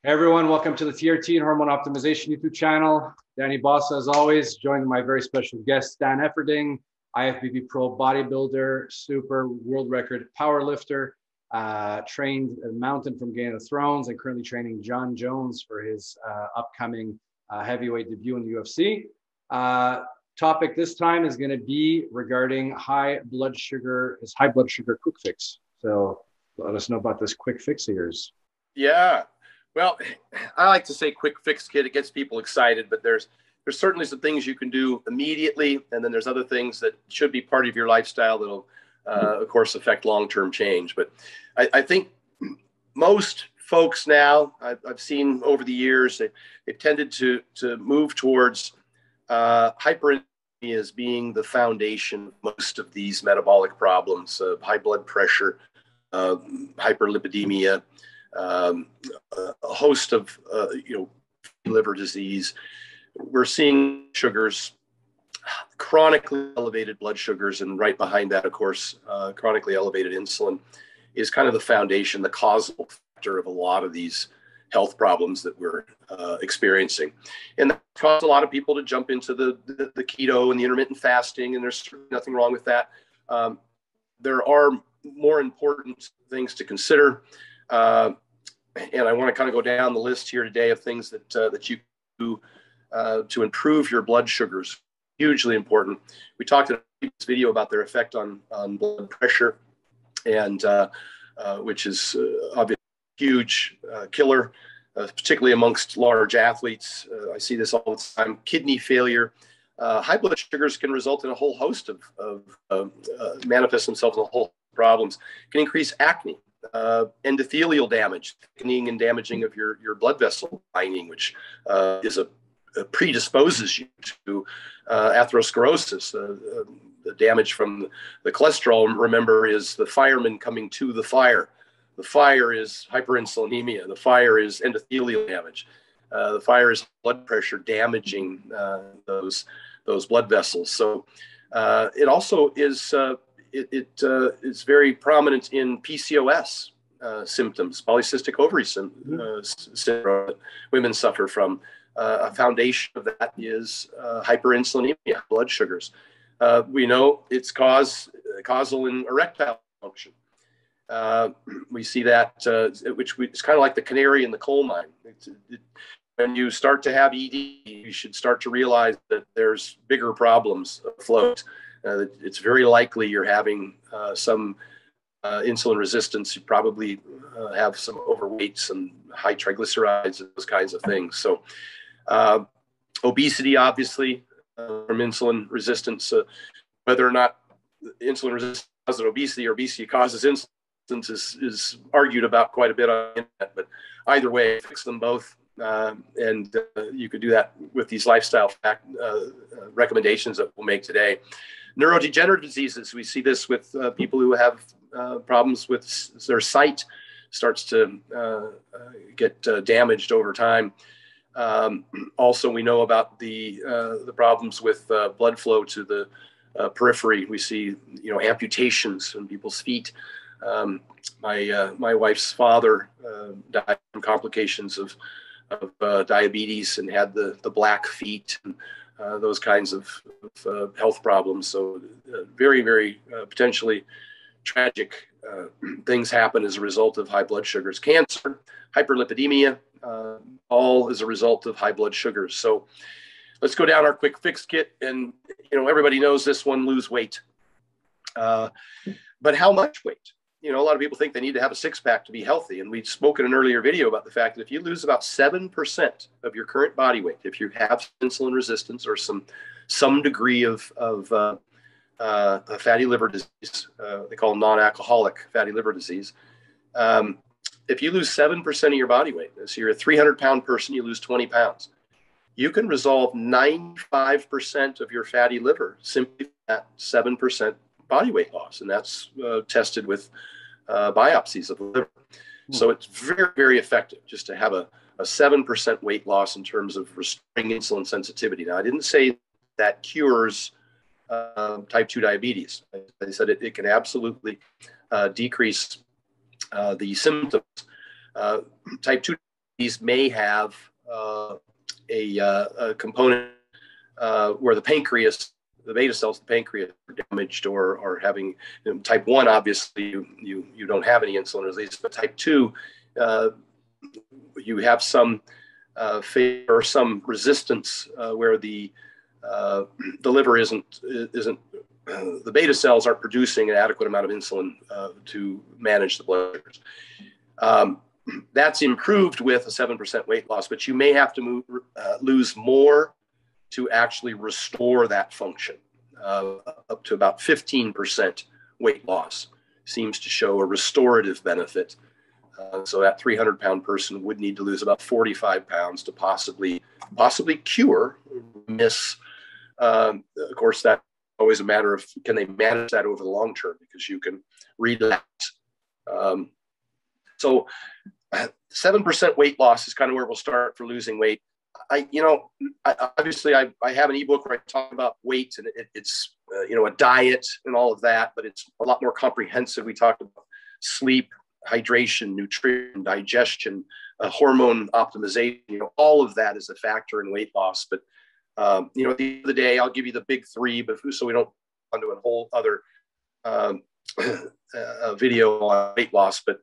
Hey everyone, welcome to the TRT and Hormone Optimization YouTube channel. Danny Bossa, as always, joined by my very special guest, Stan Efferding, IFBB Pro bodybuilder, super world record power lifter, trained a mountain from Game of Thrones, and currently training John Jones for his upcoming heavyweight debut in the UFC. Topic this time is going to be regarding his high blood sugar quick fix. So let us know about this quick fix of yours. Yeah. Well, I like to say quick fix kit. It gets people excited, but there's certainly some things you can do immediately. And then there's other things that should be part of your lifestyle that'll, of course, affect long-term change. But I think most folks now, I've seen over the years, they've tended to move towards hyperinsulinemia as being the foundation of most of these metabolic problems, high blood pressure, hyperlipidemia, a host of liver disease. We're seeing sugars, chronically elevated blood sugars, and right behind that, of course, chronically elevated insulin is kind of the foundation, the causal factor of a lot of these health problems that we're experiencing. And that caused a lot of people to jump into the keto and the intermittent fasting, and there's nothing wrong with that. There are more important things to consider. And I want to kind of go down the list here today of things that you do to improve your blood sugars. Hugely important. We talked in a previous video about their effect on blood pressure, and which is obviously a huge killer, particularly amongst large athletes. I see this all the time. Kidney failure. High blood sugars can result in a whole host of manifest themselves in a whole problems. Can increase acne, endothelial damage, thickening and damaging of your blood vessel lining, which predisposes you to atherosclerosis. The damage from the cholesterol, remember, is the fireman coming to the fire. The fire is hyperinsulinemia. The fire is endothelial damage. The fire is blood pressure damaging those blood vessels. So it also is it's very prominent in PCOS symptoms, polycystic ovary syndrome that women suffer from. A foundation of that is hyperinsulinemia, blood sugars. We know it's causal in erectile function. We see that, it's kind of like the canary in the coal mine. When you start to have ED, you should start to realize that there's bigger problems afloat. It's very likely you're having some insulin resistance. You probably have some overweight, some high triglycerides, and those kinds of things. So obesity, obviously, from insulin resistance, whether or not insulin resistance causes obesity or obesity causes insulin is argued about quite a bit on the internet. But either way, fix them both. And you could do that with these lifestyle recommendations that we'll make today. Neurodegenerative diseases. We see this with people who have problems with their sight starts to get damaged over time. Also, we know about the problems with blood flow to the periphery. We see, amputations in people's feet. My wife's father died from complications of diabetes and had the black feet and those kinds of health problems. So very, very potentially tragic things happen as a result of high blood sugars. Cancer, hyperlipidemia, all as a result of high blood sugars. So let's go down our quick fix kit. And, everybody knows this one: lose weight. But how much weight? A lot of people think they need to have a six-pack to be healthy. And we spoke in an earlier video about the fact that if you lose about 7% of your current body weight, if you have insulin resistance or some degree of fatty liver disease, they call non-alcoholic fatty liver disease, if you lose 7% of your body weight, so you're a 300-pound person, you lose 20 pounds, you can resolve 95% of your fatty liver simply at 7% body weight loss. And that's tested with biopsies of the liver. So it's very, very effective just to have a 7% weight loss in terms of restoring insulin sensitivity. Now, I didn't say that cures type 2 diabetes. I said it can absolutely decrease the symptoms. Type 2 these may have a component where the pancreas, the beta cells of the pancreas are damaged or having, type 1, obviously you don't have any insulin release, but type 2, you have some failure or some resistance where the liver isn't the beta cells aren't producing an adequate amount of insulin to manage the blood sugars. That's improved with a 7% weight loss, but you may have to lose more to actually restore that function. Up to about 15% weight loss seems to show a restorative benefit. So that 300-pound person would need to lose about 45 pounds to possibly cure, miss. Of course, that's always a matter of, can they manage that over the long term, because you can relapse. So 7% weight loss is kind of where we'll start for losing weight. Obviously I have an ebook where I talk about weight, and it's a diet and all of that, but it's a lot more comprehensive. We talked about sleep, hydration, nutrition, digestion, hormone optimization. All of that is a factor in weight loss. But at the end of the day, I'll give you the big three, but so we don't go into a whole other video on weight loss. But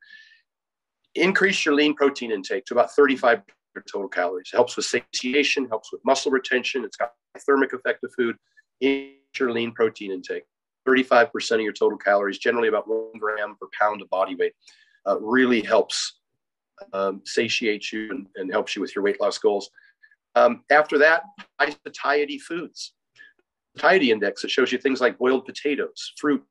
increase your lean protein intake to about 35 total calories. It helps with satiation, helps with muscle retention. It's got a thermic effect of food. Increase your lean protein intake. 35% of your total calories, generally about 1 gram per pound of body weight, really helps satiate you and helps you with your weight loss goals. After that, high satiety foods. Satiety index, it shows you things like boiled potatoes, fruit,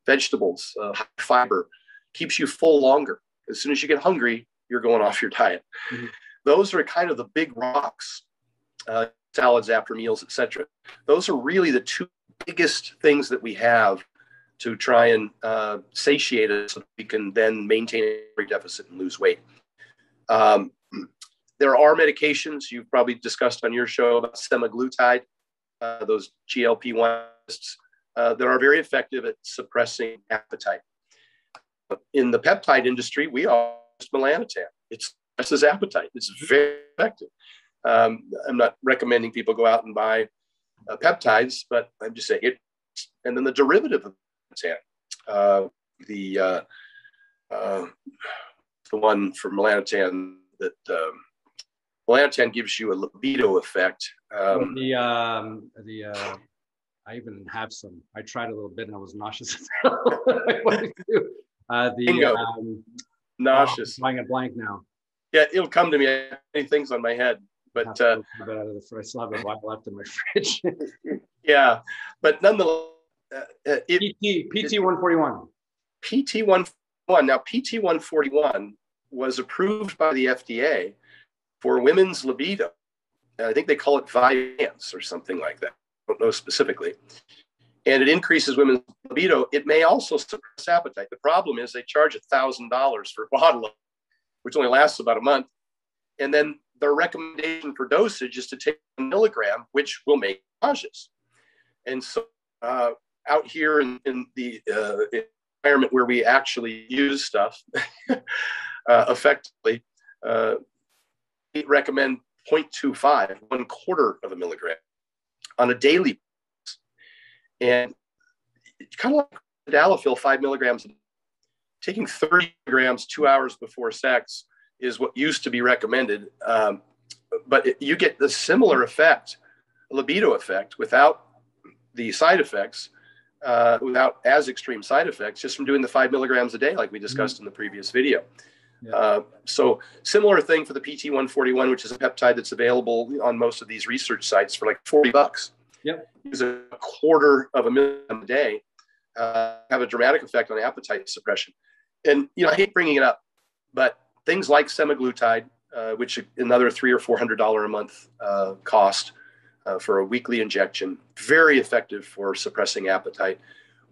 vegetables, high fiber, keeps you full longer. As soon as you get hungry, you're going off your diet. Mm-hmm. Those are kind of the big rocks, salads after meals, etc. Those are really the two biggest things that we have to try and satiate us so we can then maintain a calorie deficit and lose weight. There are medications you've probably discussed on your show about semaglutide, those GLP-1s that are very effective at suppressing appetite. In the peptide industry, we are melanotan. It suppresses appetite. It's very effective. I'm not recommending people go out and buy peptides, but I'm just saying it. And then the derivative of melanotan, the one for melanotan that melanotan gives you a libido effect. I even have some. I tried a little bit and I was nauseous. Nauseous. I'm flying a blank now. Yeah, it'll come to me. Many things on my head, but I still have a bottle left in my fridge. Yeah, but nonetheless, PT 141. PT 141. Now, PT 141 was approved by the FDA for women's libido. I think they call it Vyvanse or something like that. I don't know specifically. And it increases women's libido. It may also suppress appetite. The problem is they charge $1,000 for a bottle, which only lasts about a month. And then their recommendation for dosage is to take 1 milligram, which will make nauseous. And so out here in the environment where we actually use stuff effectively, we recommend 0.25, 1/4 of a milligram on a daily basis. And it's kind of like tadalafil, 5 milligrams. Taking 30 milligrams 2 hours before sex is what used to be recommended. But you get the similar effect, libido effect, without the side effects, without as extreme side effects, just from doing the 5 milligrams a day, like we discussed in the previous video. Yeah. So similar thing for the PT 141, which is a peptide that's available on most of these research sites for like $40. Yep. Use 1/4 of a milligram a day, have a dramatic effect on appetite suppression. And, I hate bringing it up, but things like semaglutide, which another $300 or $400 a month cost for a weekly injection, very effective for suppressing appetite.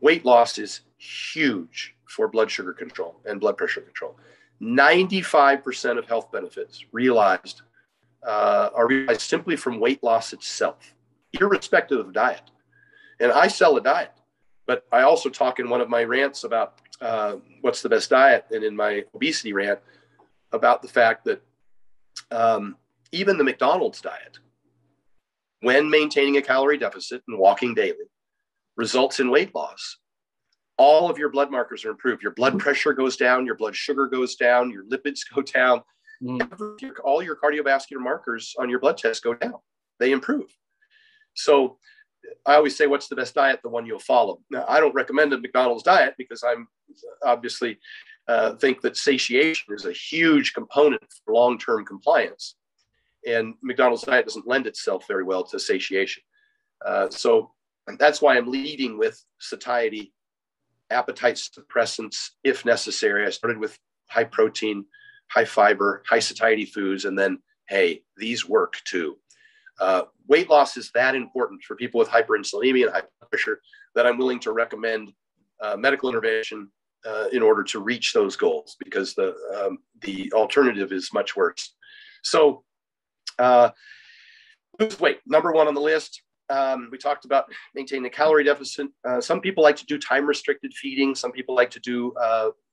Weight loss is huge for blood sugar control and blood pressure control. 95% of health benefits are realized simply from weight loss itself, irrespective of diet. And I sell a diet, but I also talk in one of my rants about what's the best diet, and in my obesity rant about the fact that even the McDonald's diet, when maintaining a calorie deficit and walking daily, results in weight loss. All of your blood markers are improved. Your blood pressure goes down, your blood sugar goes down, your lipids go down. All your cardiovascular markers on your blood test go down. They improve. So I always say, what's the best diet? The one you'll follow. Now, I don't recommend a McDonald's diet because I'm obviously think that satiation is a huge component for long-term compliance. And McDonald's diet doesn't lend itself very well to satiation. So that's why I'm leading with satiety, appetite suppressants, if necessary. I started with high protein, high fiber, high satiety foods, and then, hey, these work too. Weight loss is that important for people with hyperinsulinemia and high blood pressure that I'm willing to recommend medical intervention in order to reach those goals, because the alternative is much worse. So lose weight, number one on the list. We talked about maintaining a calorie deficit. Some people like to do time-restricted feeding. Some people like to do,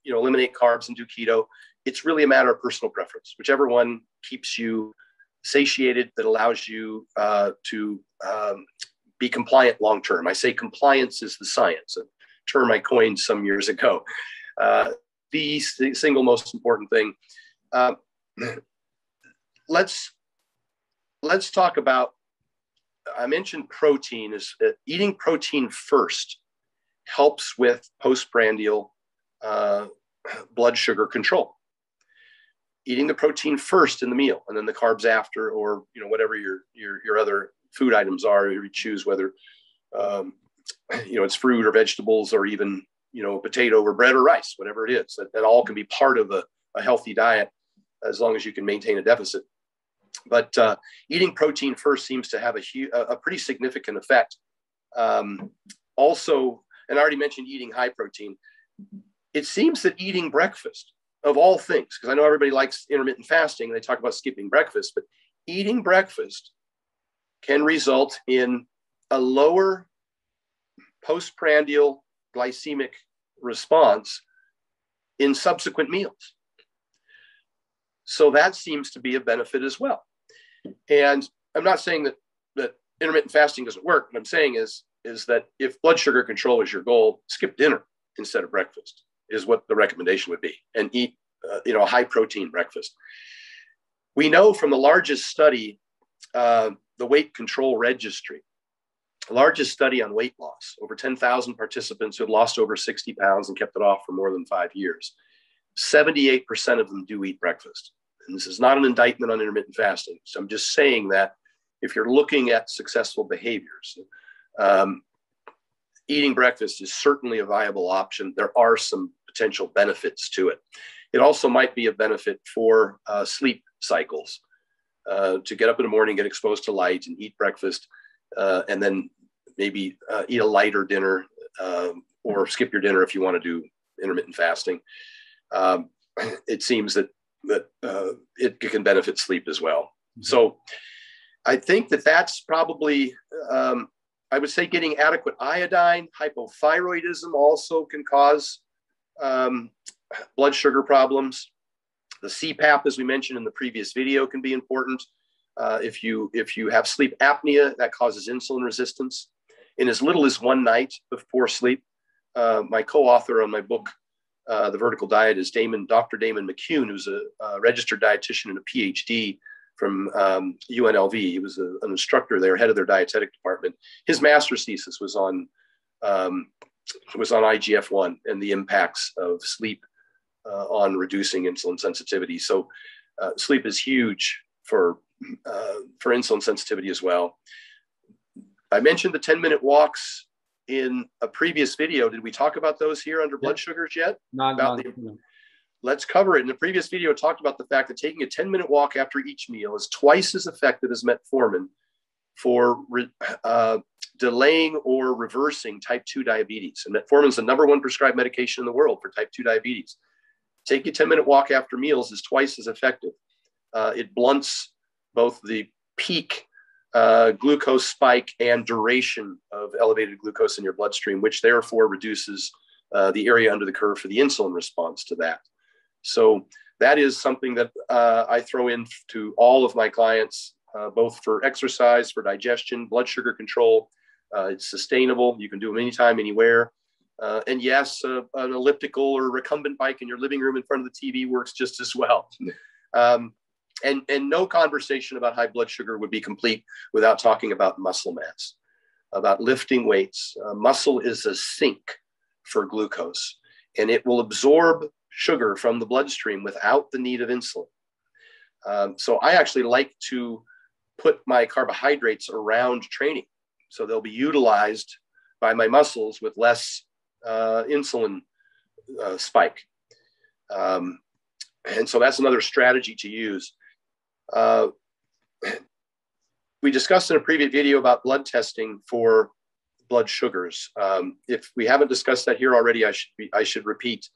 eliminate carbs and do keto. It's really a matter of personal preference. Whichever one keeps you satiated, that allows you to be compliant long-term. I say compliance is the science, a term I coined some years ago. The single most important thing. Let's talk about, I mentioned protein. Is eating protein first helps with postprandial blood sugar control. Eating the protein first in the meal, and then the carbs after, or whatever your other food items are. You choose whether it's fruit or vegetables, or even potato or bread or rice, whatever it is. That all can be part of a healthy diet, as long as you can maintain a deficit. But eating protein first seems to have a pretty significant effect. Also, and I already mentioned eating high protein. It seems that eating breakfast, of all things, because I know everybody likes intermittent fasting and they talk about skipping breakfast, but eating breakfast can result in a lower postprandial glycemic response in subsequent meals. So that seems to be a benefit as well. And I'm not saying that intermittent fasting doesn't work. What I'm saying is that if blood sugar control is your goal, skip dinner instead of breakfast is what the recommendation would be, and eat a high protein breakfast. We know from the largest study, the Weight Control Registry, the largest study on weight loss, over 10,000 participants who had lost over 60 pounds and kept it off for more than 5 years. 78% of them do eat breakfast. And this is not an indictment on intermittent fasting. So I'm just saying that if you're looking at successful behaviors, eating breakfast is certainly a viable option. There are some potential benefits to it. It also might be a benefit for sleep cycles, to get up in the morning, get exposed to light, and eat breakfast, and then maybe eat a lighter dinner, or skip your dinner if you want to do intermittent fasting. It seems that it can benefit sleep as well. Mm-hmm. So I think that's probably, I would say, getting adequate iodine. Hypothyroidism also can cause blood sugar problems. The CPAP, as we mentioned in the previous video, can be important. If you have sleep apnea, that causes insulin resistance. In as little as one night before sleep, my co-author on my book, The Vertical Diet, is Dr. Damon McCune, who's a registered dietitian and a PhD from UNLV. He was an instructor there, head of their dietetic department. His master's thesis was on IGF-1 and the impacts of sleep on reducing insulin sensitivity. So sleep is huge for insulin sensitivity as well. I mentioned the 10-minute walks in a previous video. Did we talk about those here under blood sugars yet? No. Let's cover it. In the previous video, I talked about the fact that taking a 10-minute walk after each meal is twice as effective as metformin for delaying or reversing type 2 diabetes. And metformin is the #1 prescribed medication in the world for type 2 diabetes. Taking a 10-minute walk after meals is twice as effective. It blunts both the peak glucose spike and duration of elevated glucose in your bloodstream, which therefore reduces the area under the curve for the insulin response to that. So that is something that I throw into all of my clients, both for exercise, for digestion, blood sugar control. It's sustainable. You can do them anytime, anywhere. And yes, an elliptical or recumbent bike in your living room in front of the TV works just as well. And no conversation about high blood sugar would be complete without talking about muscle mass, about lifting weights. Muscle is a sink for glucose, and it will absorb sugar from the bloodstream without the need of insulin. So I actually like to put my carbohydrates around training, so they'll be utilized by my muscles with less insulin spike. And so that's another strategy to use. We discussed in a previous video about blood testing for blood sugars. If we haven't discussed that here already, I should repeat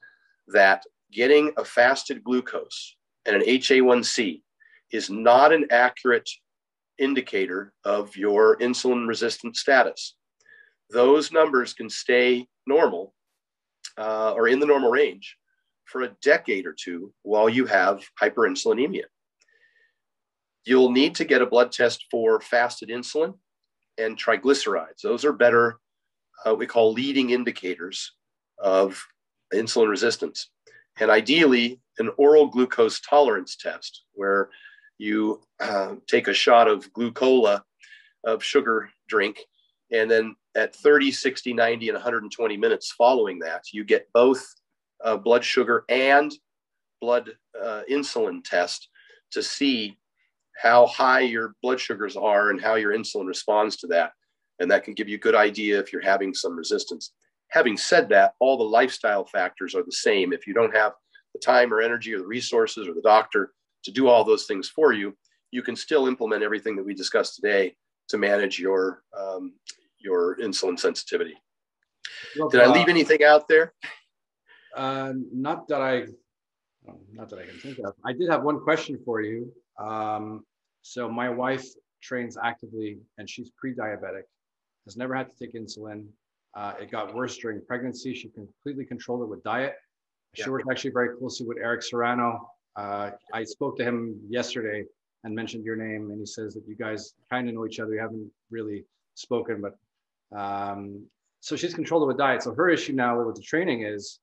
that getting a fasted glucose and an HA1C is not an accurate indicator of your insulin resistant status. Those numbers can stay normal or in the normal range for a decade or two while you have hyperinsulinemia. You'll need to get a blood test for fasted insulin and triglycerides. Those are better, we call leading indicators of insulin resistance. And ideally, an oral glucose tolerance test where you take a shot of glucola, of sugar drink, and then at 30, 60, 90, and 120 minutes following that, you get both blood sugar and blood insulin test to see how high your blood sugars are and how your insulin responds to that. And that can give you a good idea if you're having some resistance. Having said that, all the lifestyle factors are the same. If you don't have the time or energy or the resources or the doctor to do all those things for you, you can still implement everything that we discussed today to manage your insulin sensitivity. Well, did I leave anything out there? Not that I can think of. I did have one question for you. So my wife trains actively and she's pre-diabetic, has never had to take insulin. It got worse during pregnancy. She completely controlled it with diet. She worked actually very closely with Eric Serrano. I spoke to him yesterday and mentioned your name, and he says that you guys kind of know each other. You haven't really spoken, but so she's controlled it with diet. So her issue now with the training is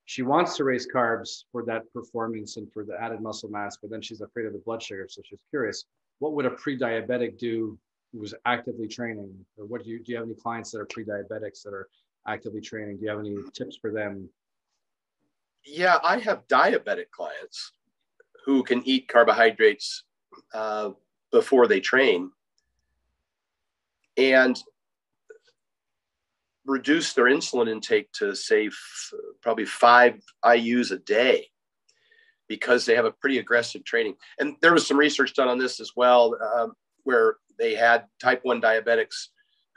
she wants to raise carbs for that performance and for the added muscle mass, but then she's afraid of the blood sugar. So she's curious, what would a pre-diabetic do who was actively training? Or what do you have any clients that are pre-diabetics that are actively training? Do you have any tips for them? Yeah, I have diabetic clients who can eat carbohydrates before they train and reduce their insulin intake to say probably 5 IUs a day because they have a pretty aggressive training. And there was some research done on this as well, where they had type 1 diabetics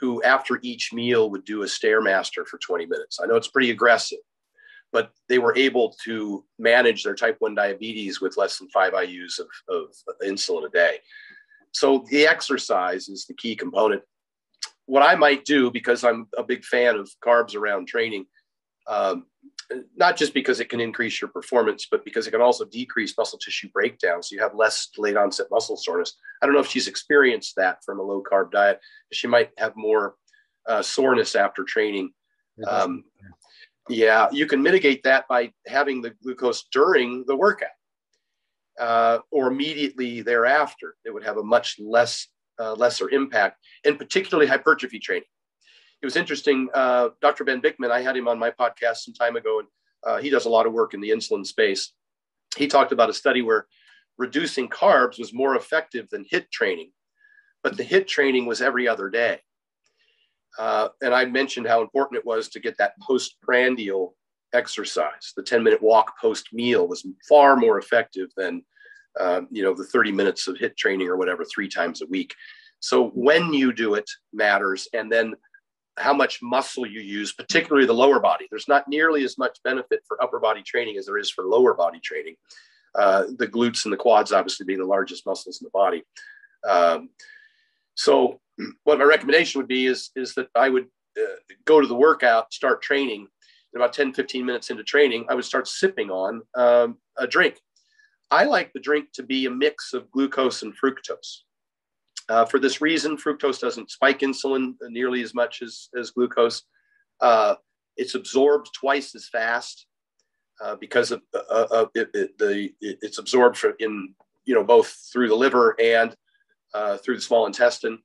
who after each meal would do a Stairmaster for 20 minutes. I know it's pretty aggressive, but they were able to manage their type 1 diabetes with less than 5 IUs of insulin a day. So the exercise is the key component. What I might do, because I'm a big fan of carbs around training, not just because it can increase your performance, but because it can also decrease muscle tissue breakdown. So you have less delayed onset muscle soreness. I don't know if she's experienced that from a low carb diet. She might have more soreness after training. Yeah, you can mitigate that by having the glucose during the workout or immediately thereafter. It would have a much lesser impact, and particularly hypertrophy training. It was interesting. Dr. Ben Bickman, I had him on my podcast some time ago, and he does a lot of work in the insulin space. He talked about a study where reducing carbs was more effective than HIIT training, but the HIIT training was every other day. And I mentioned how important it was to get that postprandial exercise. The 10-minute walk post-meal was far more effective than the 30 minutes of HIIT training or whatever 3 times a week. So when you do it matters, and then how much muscle you use, particularly the lower body. There's not nearly as much benefit for upper body training as there is for lower body training. The glutes and the quads obviously being the largest muscles in the body. So what my recommendation would be is that I would go to the workout, start training, and about 10, 15 minutes into training, I would start sipping on a drink. I like the drink to be a mix of glucose and fructose. For this reason, fructose doesn't spike insulin nearly as much as glucose. It's absorbed twice as fast because of it's absorbed in both through the liver and through the small intestine.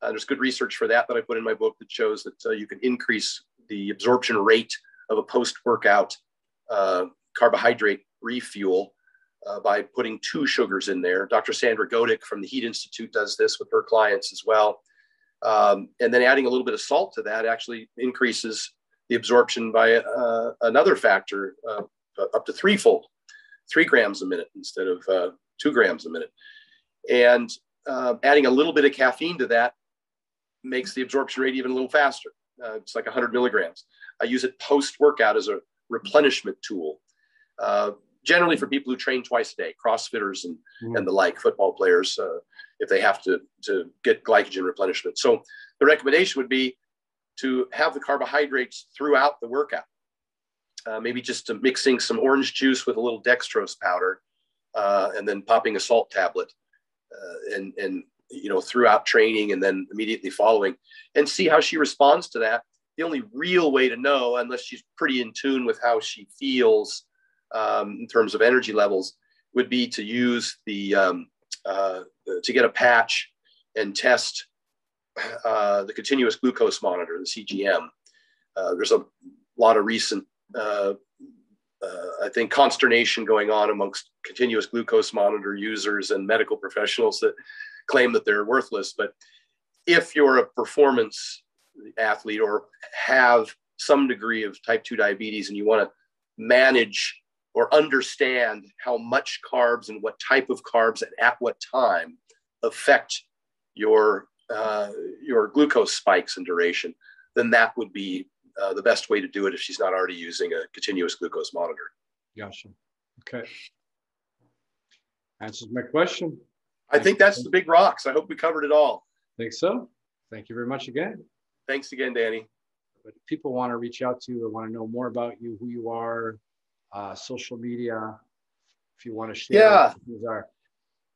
There's good research for that I put in my book that shows that you can increase the absorption rate of a post-workout carbohydrate refuel by putting 2 sugars in there. Dr. Sandra Godick from the Heat Institute does this with her clients as well. And then adding a little bit of salt to that actually increases the absorption by another factor, up to 3-fold, 3 grams a minute instead of 2 grams a minute. And adding a little bit of caffeine to that makes the absorption rate even a little faster. It's like 100 milligrams. I use it post-workout as a replenishment tool, generally for people who train twice a day, CrossFitters and the like, football players, if they have to get glycogen replenishment. So the recommendation would be to have the carbohydrates throughout the workout, maybe just mixing some orange juice with a little dextrose powder, and then popping a salt tablet, and throughout training and then immediately following, and see how she responds to that. The only real way to know, unless she's pretty in tune with how she feels in terms of energy levels, would be to use to get a patch and test the continuous glucose monitor, the CGM. There's a lot of recent, I think, consternation going on amongst continuous glucose monitor users and medical professionals that claim that they're worthless. But if you're a performance athlete or have some degree of type 2 diabetes and you want to manage or understand how much carbs and what type of carbs and at what time affect your glucose spikes and duration, then that would be the best way to do it if she's not already using a continuous glucose monitor. Gotcha. Okay. Answers my question. I think that's the big rocks. I hope we covered it all. Think so. Thank you very much again. Thanks again, Danny. But if people want to reach out to you or want to know more about you, who you are, social media, if you want to share, who you are.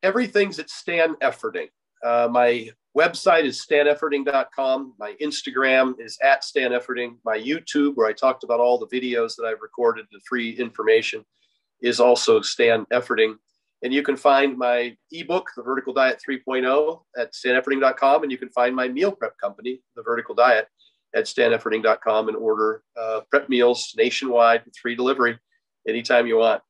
Everything's at Stan Efferding. My website is stanefferding.com. My Instagram is at Stan Efferding. My YouTube, where I talked about all the videos that I've recorded, the free information, is also Stan Efferding. And you can find my ebook, The Vertical Diet 3.0, at stanefferding.com. And you can find my meal prep company, The Vertical Diet, at stanefferding.com, and order prep meals nationwide with free delivery anytime you want.